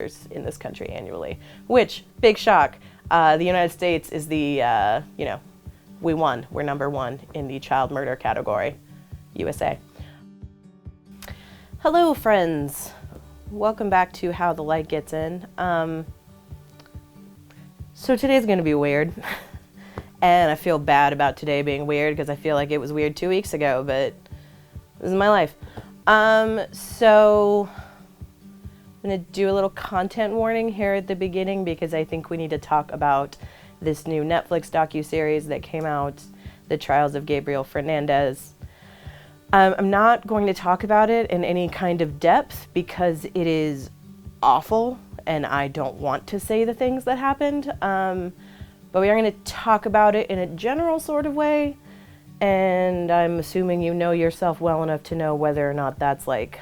in this country annually, which, big shock, the United States is the, we won. We're number one in the child murder category, USA. Hello, friends. Welcome back to How the Light Gets In. So today's going to be weird, and I feel bad about today being weird because I feel like it was weird 2 weeks ago, but this is my life. So I'm going to do a little content warning here at the beginning because I think we need to talk about this new Netflix docuseries that came out, The Trials of Gabriel Fernandez. I'm not going to talk about it in any kind of depth because it is awful and I don't want to say the things that happened. But we are going to talk about it in a general sort of way, and I'm assuming you know yourself well enough to know whether or not that's like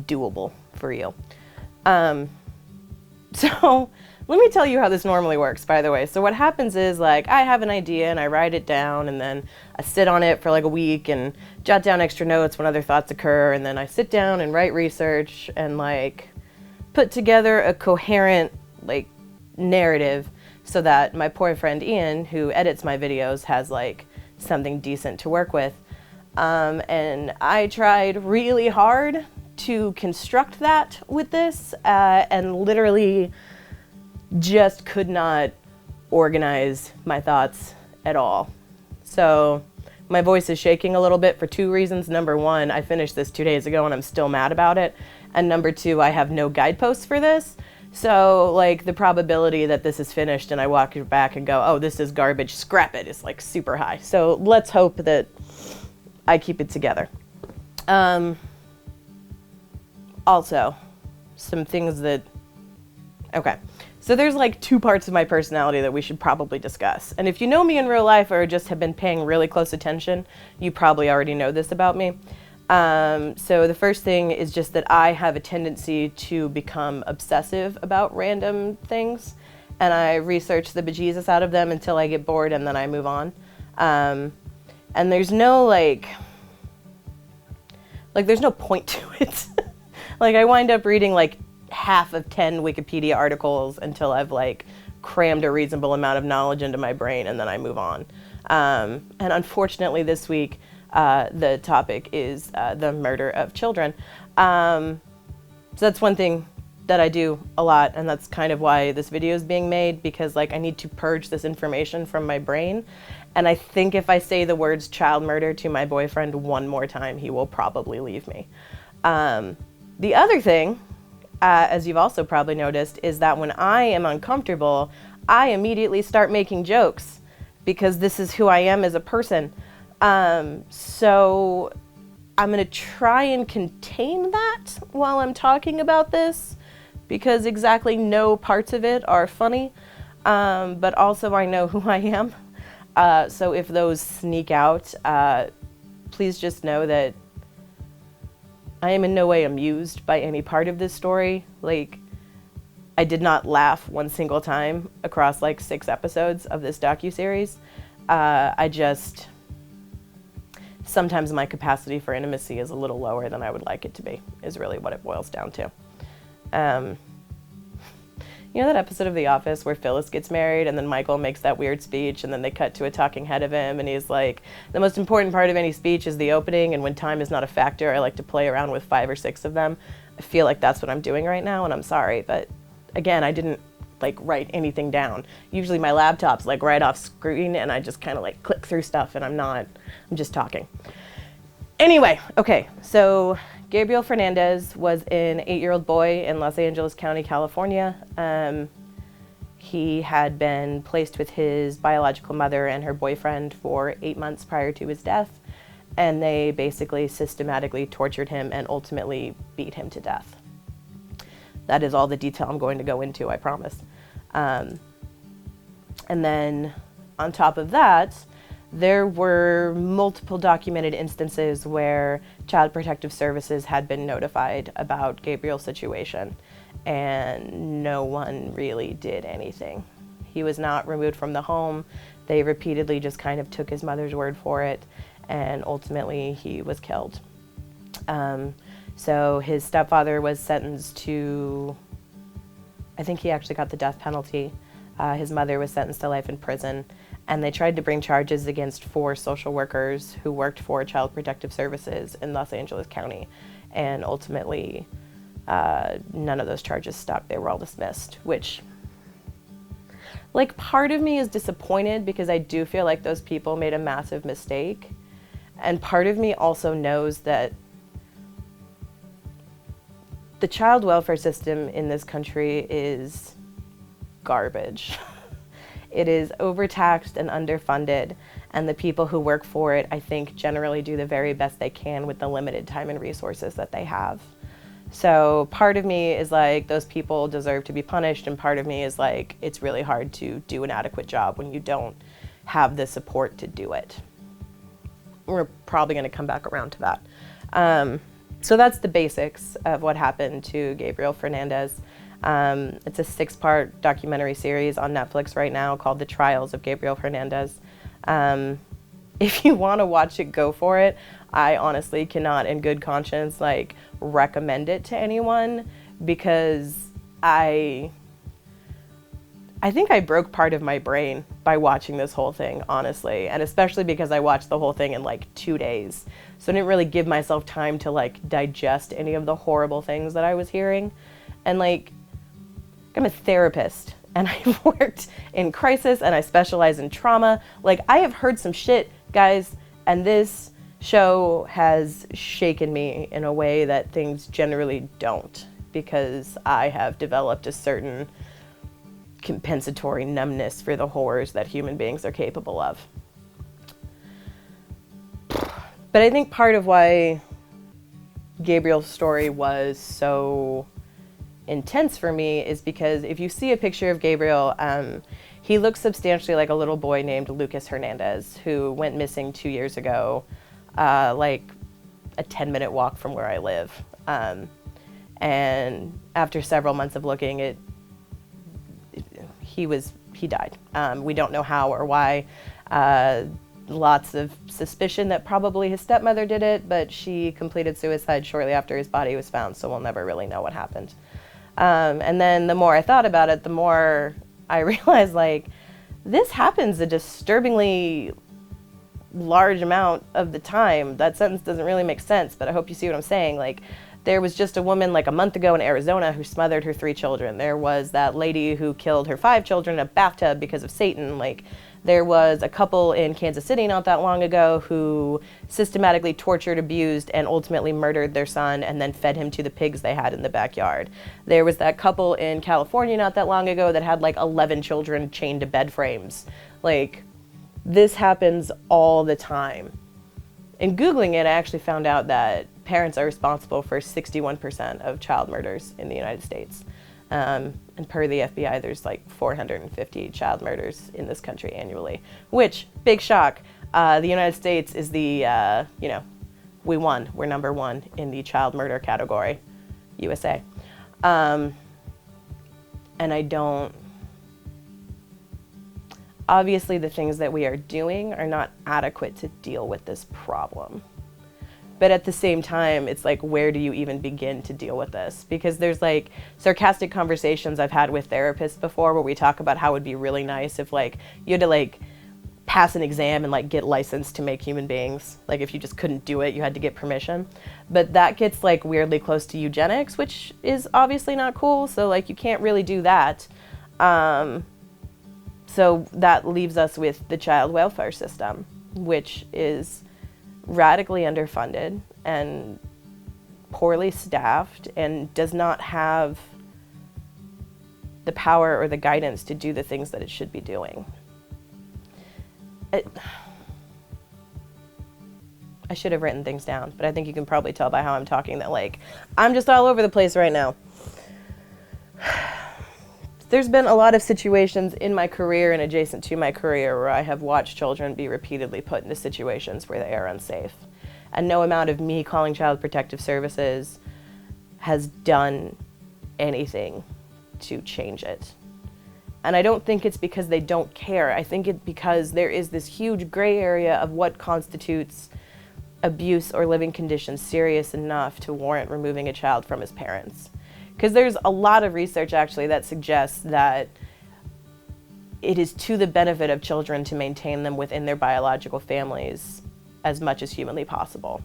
doable for you. So let me tell you how this normally works, by the way. So what happens is, like, I have an idea and I write it down, and then I sit on it for like a week and jot down extra notes when other thoughts occur, and then I sit down and write research and like put together a coherent like narrative so that my poor friend Ian, who edits my videos, has like something decent to work with. And I tried really hard to construct that with this, and literally just could not organize my thoughts at all. So my voice is shaking a little bit for two reasons. Number one, I finished this 2 days ago and I'm still mad about it. And number two, I have no guideposts for this. So like the probability that this is finished and I walk it back and go, oh, this is garbage, scrap it, is like super high. So let's hope that I keep it together. Also, some things that, okay. So there's like two parts of my personality that we should probably discuss. And if you know me in real life or just have been paying really close attention, you probably already know this about me. So the first thing is just that I have a tendency to become obsessive about random things, and I research the bejesus out of them until I get bored and then I move on. And there's no like there's no point to it. Like I wind up reading like half of 10 Wikipedia articles until I've like crammed a reasonable amount of knowledge into my brain, and then I move on. And unfortunately this week, the topic is the murder of children. So that's one thing that I do a lot, and that's kind of why this video is being made, because like I need to purge this information from my brain. And I think if I say the words child murder to my boyfriend one more time, he will probably leave me. The other thing, as you've also probably noticed, is that when I am uncomfortable, I immediately start making jokes because this is who I am as a person. So I'm going to try and contain that while I'm talking about this because exactly no parts of it are funny, but also I know who I am. So if those sneak out, please just know that I am in no way amused by any part of this story. Like, I did not laugh one single time across like 6 episodes of this docuseries. Sometimes my capacity for intimacy is a little lower than I would like it to be, is really what it boils down to. You know that episode of The Office where Phyllis gets married and then Michael makes that weird speech and then they cut to a talking head of him and he's like, the most important part of any speech is the opening, and when time is not a factor, I like to play around with 5 or 6 of them. I feel like that's what I'm doing right now, and I'm sorry, but again, I didn't like write anything down. Usually my laptop's like right off screen and I just kind of like click through stuff and I'm just talking. Anyway, okay, so Gabriel Fernandez was an 8-year-old boy in Los Angeles County, California. He had been placed with his biological mother and her boyfriend for 8 months prior to his death, and they basically systematically tortured him and ultimately beat him to death. That is all the detail I'm going to go into, I promise. And then on top of that, there were multiple documented instances where Child Protective Services had been notified about Gabriel's situation, and no one really did anything. He was not removed from the home. They repeatedly just kind of took his mother's word for it, and ultimately he was killed. So his stepfather was sentenced to, I think he actually got the death penalty. His mother was sentenced to life in prison. And they tried to bring charges against 4 social workers who worked for Child Protective Services in Los Angeles County. And ultimately, none of those charges stuck. They were all dismissed, which, like, part of me is disappointed because I do feel like those people made a massive mistake. And part of me also knows that the child welfare system in this country is garbage. It is overtaxed and underfunded, and the people who work for it, I think, generally do the very best they can with the limited time and resources that they have. So part of me is like, those people deserve to be punished, and part of me is like, it's really hard to do an adequate job when you don't have the support to do it. We're probably going to come back around to that. So that's the basics of what happened to Gabriel Fernandez. It's a 6-part documentary series on Netflix right now called The Trials of Gabriel Fernandez. If you want to watch it, go for it. I honestly cannot, in good conscience, like, recommend it to anyone because I think I broke part of my brain by watching this whole thing, honestly, and especially because I watched the whole thing in like 2 days. So I didn't really give myself time to like digest any of the horrible things that I was hearing. And like, I'm a therapist and I've worked in crisis and I specialize in trauma. Like, I have heard some shit, guys, and this show has shaken me in a way that things generally don't, because I have developed a certain compensatory numbness for the horrors that human beings are capable of. But I think part of why Gabriel's story was so intense for me is because if you see a picture of Gabriel, he looks substantially like a little boy named Lucas Hernandez, who went missing 2 years ago, like a 10-minute walk from where I live. And after several months of looking, he died. We don't know how or why. Lots of suspicion that probably his stepmother did it, but she completed suicide shortly after his body was found, so we'll never really know what happened. And then the more I thought about it, the more I realized, like, this happens a disturbingly large amount of the time. That sentence doesn't really make sense, but I hope you see what I'm saying. Like, there was just a woman like a month ago in Arizona who smothered her 3 children. There was that lady who killed her 5 children in a bathtub because of Satan. Like, there was a couple in Kansas City not that long ago who systematically tortured, abused, and ultimately murdered their son and then fed him to the pigs they had in the backyard. There was that couple in California not that long ago that had like 11 children chained to bed frames. Like, this happens all the time. In Googling it, I actually found out that parents are responsible for 61% of child murders in the United States. And per the FBI, there's like 450 child murders in this country annually, which, big shock, the United States is the, we won. We're number 1 in the child murder category, USA. And obviously the things that we are doing are not adequate to deal with this problem. But at the same time, it's like, where do you even begin to deal with this? Because there's like sarcastic conversations I've had with therapists before where we talk about how it would be really nice if like you had to like pass an exam and like get licensed to make human beings. Like, if you just couldn't do it, you had to get permission. But that gets like weirdly close to eugenics, which is obviously not cool. So like, you can't really do that. So that leaves us with the child welfare system, which is radically underfunded and poorly staffed and does not have the power or the guidance to do the things that it should be doing. I should have written things down, but I think you can probably tell by how I'm talking that like, I'm just all over the place right now. There's been a lot of situations in my career and adjacent to my career where I have watched children be repeatedly put into situations where they are unsafe. And no amount of me calling Child Protective Services has done anything to change it. And I don't think it's because they don't care. I think it's because there is this huge gray area of what constitutes abuse or living conditions serious enough to warrant removing a child from his parents. Because there's a lot of research actually that suggests that it is to the benefit of children to maintain them within their biological families as much as humanly possible.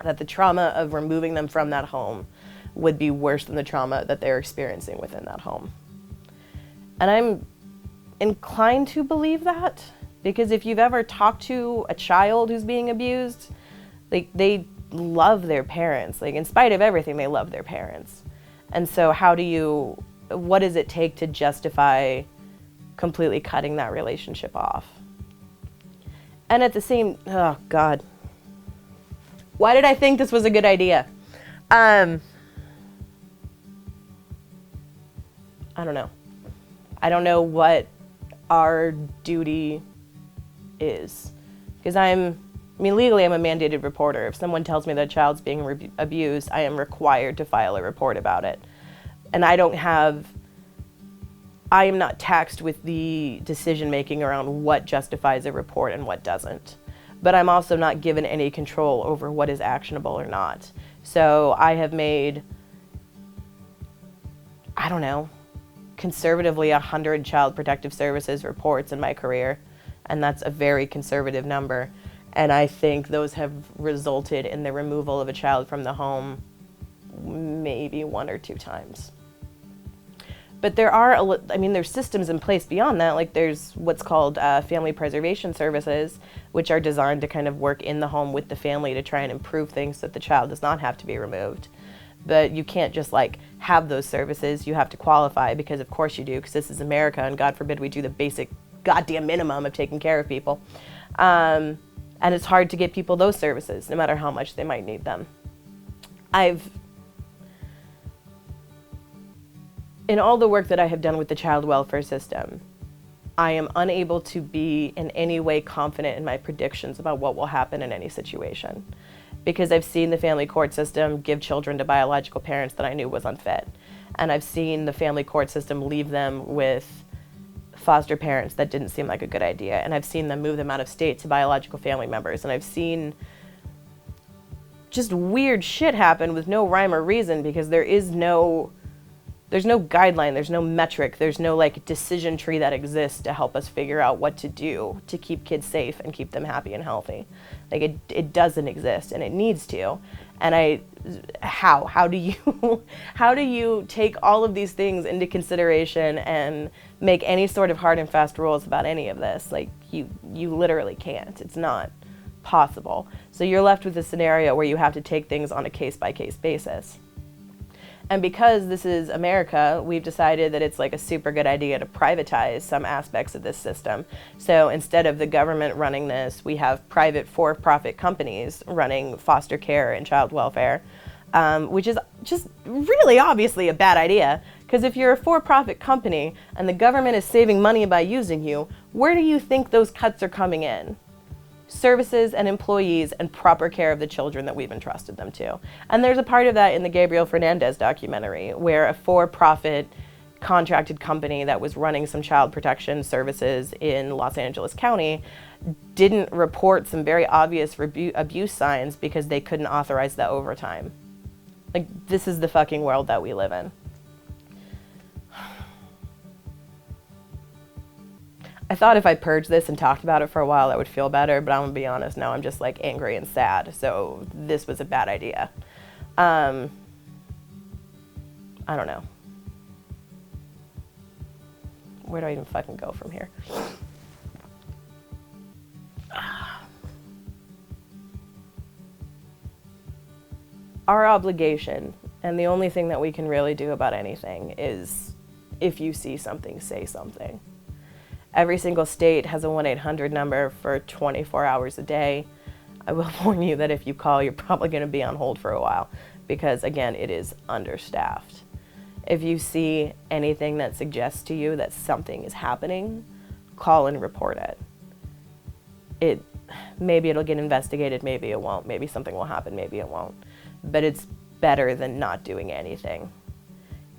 That the trauma of removing them from that home would be worse than the trauma that they're experiencing within that home. And I'm inclined to believe that, because if you've ever talked to a child who's being abused, like, they love their parents. Like, in spite of everything, they love their parents. And so what does it take to justify completely cutting that relationship off? And at the same, oh God, why did I think this was a good idea? I don't know. I don't know what our duty is. Because legally I'm a mandated reporter. If someone tells me that a child's being abused, I am required to file a report about it. And I am not taxed with the decision making around what justifies a report and what doesn't. But I'm also not given any control over what is actionable or not. So I have made, I don't know, conservatively 100 Child Protective Services reports in my career. And that's a very conservative number. And I think those have resulted in the removal of a child from the home maybe 1 or 2 times. But there's systems in place beyond that. Like, there's what's called family preservation services, which are designed to kind of work in the home with the family to try and improve things so that the child does not have to be removed. But you can't just have those services. You have to qualify, because of course you do, because this is America, and God forbid we do the basic goddamn minimum of taking care of people. And it's hard to get people those services, no matter how much they might need them. In all the work that I have done with the child welfare system, I am unable to be in any way confident in my predictions about what will happen in any situation. Because I've seen the family court system give children to biological parents that I knew was unfit. And I've seen the family court system leave them with foster parents that didn't seem like a good idea. And I've seen them move them out of state to biological family members. And I've seen just weird shit happen with no rhyme or reason, because there's no guideline, there's no metric, there's no decision tree that exists to help us figure out what to do to keep kids safe and keep them happy and healthy. It doesn't exist, and it needs to. And how do you take all of these things into consideration and make any sort of hard and fast rules about any of this? You literally can't. It's not possible. So you're left with a scenario where you have to take things on a case-by-case basis. And because this is America, we've decided that it's a super good idea to privatize some aspects of this system. So instead of the government running this, we have private for-profit companies running foster care and child welfare, which is just really obviously a bad idea. Because if you're a for-profit company and the government is saving money by using you, where do you think those cuts are coming in? Services and employees and proper care of the children that we've entrusted them to. And there's a part of that in the Gabriel Fernandez documentary, where a for-profit contracted company that was running some child protection services in Los Angeles County didn't report some very obvious abuse signs because they couldn't authorize the overtime. This is the fucking world that we live in. I thought if I purged this and talked about it for a while, I would feel better, but I'm gonna be honest, now I'm just angry and sad, so this was a bad idea. I don't know. Where do I even fucking go from here? Our obligation, and the only thing that we can really do about anything, is if you see something, say something. Every single state has a 1-800 number for 24 hours a day. I will warn you that if you call, you're probably going to be on hold for a while, because again, it is understaffed. If you see anything that suggests to you that something is happening, call and report it. Maybe it'll get investigated, maybe it won't. Maybe something will happen, maybe it won't. But it's better than not doing anything.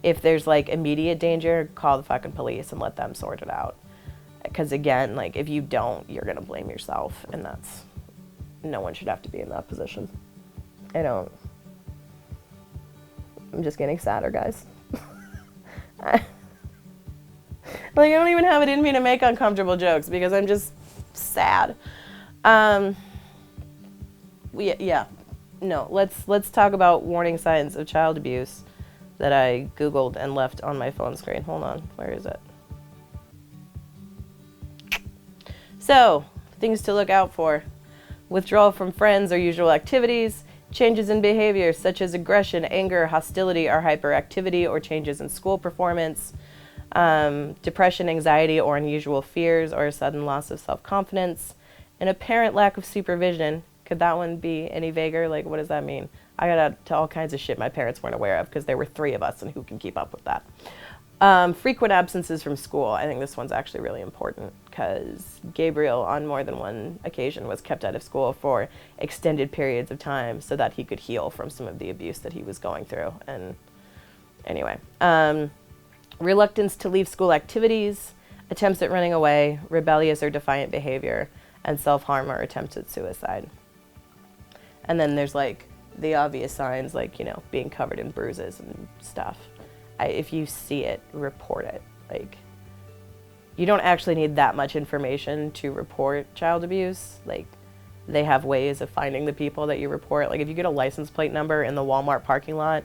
If there's immediate danger, call the fucking police and let them sort it out. Because again, if you don't, you're gonna blame yourself, and no one should have to be in that position. I'm just getting sadder, guys. I don't even have it in me to make uncomfortable jokes because I'm just sad. Let's talk about warning signs of child abuse that I Googled and left on my phone screen. Hold on, where is it? So, things to look out for. Withdrawal from friends or usual activities, changes in behavior such as aggression, anger, hostility, or hyperactivity, or changes in school performance, depression, anxiety, or unusual fears, or a sudden loss of self-confidence, an apparent lack of supervision. Could that one be any vaguer? Like, what does that mean? I got into all kinds of shit my parents weren't aware of because there were 3 of us, and who can keep up with that? Frequent absences from school. I think this one's actually really important because Gabriel, on more than one occasion, was kept out of school for extended periods of time so that he could heal from some of the abuse that he was going through. And anyway, reluctance to leave school activities, attempts at running away, rebellious or defiant behavior, and self-harm or attempts at suicide. And then there's like the obvious signs, like, being covered in bruises and stuff. If you see it, report it. Like, you don't actually need that much information to report child abuse. Like, they have ways of finding the people that you report. Like, if you get a license plate number in the Walmart parking lot,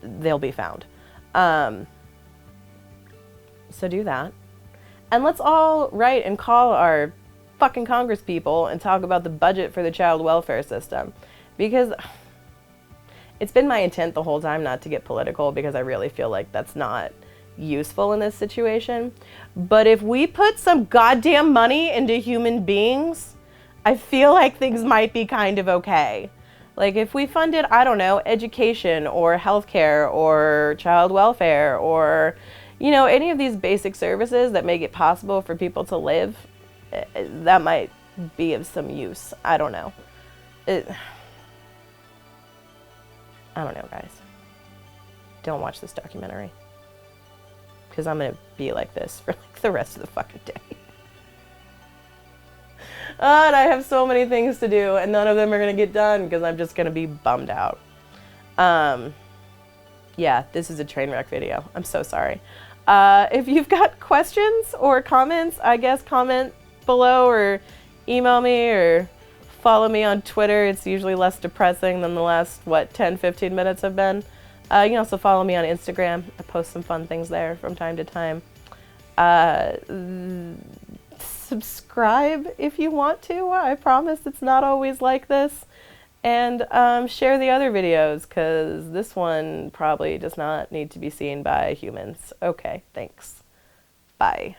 they'll be found. So do that. And let's all write and call our fucking Congress people and talk about the budget for the child welfare system. Because it's been my intent the whole time not to get political because I really feel like that's not useful in this situation. But if we put some goddamn money into human beings, I feel like things might be kind of okay. Like if we funded, I don't know, education or healthcare or child welfare or, any of these basic services that make it possible for people to live, that might be of some use. I don't know. I don't know, guys. Don't watch this documentary. Because I'm going to be like this for like the rest of the fucking day. And I have so many things to do, and none of them are going to get done because I'm just going to be bummed out. Yeah, this is a train wreck video. I'm so sorry. If you've got questions or comments, I guess comment below or email me or follow me on Twitter. It's usually less depressing than the last, 10-15 minutes have been. You can also follow me on Instagram. I post some fun things there from time to time. Subscribe if you want to. I promise it's not always like this. And share the other videos, because this one probably does not need to be seen by humans. Okay, thanks. Bye.